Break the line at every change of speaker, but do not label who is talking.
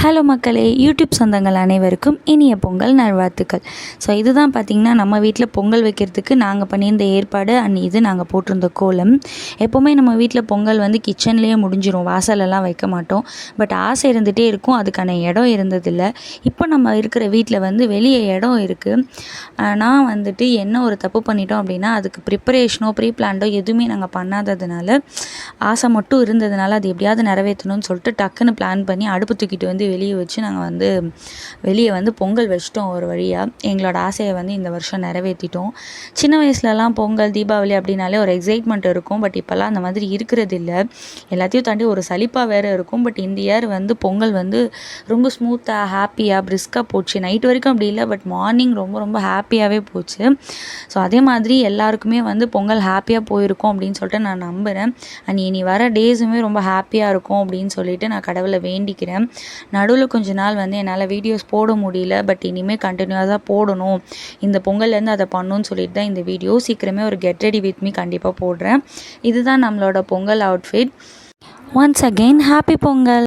Hello மக்களே, YouTube சொந்தங்கள் அனைவருக்கும் இனிய பொங்கல் நல்வாழ்த்துக்கள். ஸோ இதுதான் பார்த்திங்கன்னா நம்ம வீட்டில் பொங்கல் வைக்கிறதுக்கு நாங்கள் பண்ணியிருந்த ஏற்பாடு. இது நாங்கள் போட்டிருந்த கோலம். எப்போவுமே நம்ம வீட்டில் பொங்கல் வந்து கிச்சன்லேயே முடிஞ்சிடும், வாசலெல்லாம் வைக்க மாட்டோம். பட் ஆசை இருந்துகிட்டே இருக்கும், அதுக்கான இடம் இருந்ததில்லை. இப்போ நம்ம இருக்கிற வீட்டில் வந்து வெளியே இடம் இருக்குது. நான் வந்துட்டு என்ன ஒரு தப்பு பண்ணிட்டோம் அப்படின்னா, அதுக்கு ப்ரிப்பரேஷனோ ப்ரீ பிளான்டோ எதுவுமே நாங்கள் பண்ணாததுனால, ஆசை மட்டும் இருந்ததுனால அது எப்படியாவது நிறைவேற்றணும்னு சொல்லிட்டு டக்குன்னு பிளான் பண்ணி அடுப்பு தூக்கிட்டு வந்து வெளியே வச்சு நாங்கள் வந்து வெளியே வந்து பொங்கல் வச்சிட்டோம். ஒரு வழியாக எங்களோட ஆசையை வந்து இந்த வருஷம் நிறைவேற்றிட்டோம். சின்ன வயசுலலாம் பொங்கல் தீபாவளி அப்படின்னாலே ஒரு எக்ஸைட்மெண்ட் இருக்கும். பட் இப்போல்லாம் அந்த மாதிரி இருக்கிறது இல்லை. எல்லாத்தையும் தாண்டி ஒரு சலிப்பாக வேறு இருக்கும். பட் இந்த இயர் வந்து பொங்கல் வந்து ரொம்ப ஸ்மூத்தாக ஹாப்பியாக பிரிஸ்காக போச்சு. நைட் வரைக்கும் அப்படி இல்லை, பட் மார்னிங் ரொம்ப ரொம்ப ஹாப்பியாகவே போச்சு. ஸோ அதே மாதிரி எல்லாருக்குமே வந்து பொங்கல் ஹாப்பியாக போயிருக்கும் அப்படின்னு சொல்லிட்டு நான் நம்புகிறேன். அண்ட் இனி வர டேஸுமே ரொம்ப ஹாப்பியாக இருக்கும் அப்படின்னு சொல்லிட்டு நான் கடவுளை வேண்டிக்கிறேன். நடுவில் கொஞ்ச நாள் வந்து என்னால் வீடியோஸ் போட முடியல. பட் இனிமேல் கண்டினியூஸாக போடணும், இந்த பொங்கல்லேருந்து அதை பண்ணணும்னு சொல்லிட்டு தான் இந்த வீடியோ. சீக்கிரமே ஒரு கெட் ரெடி வித் மீ கண்டிப்பாக போடுறேன். இதுதான் நம்மளோட Pongal outfit. Once again happy Pongal.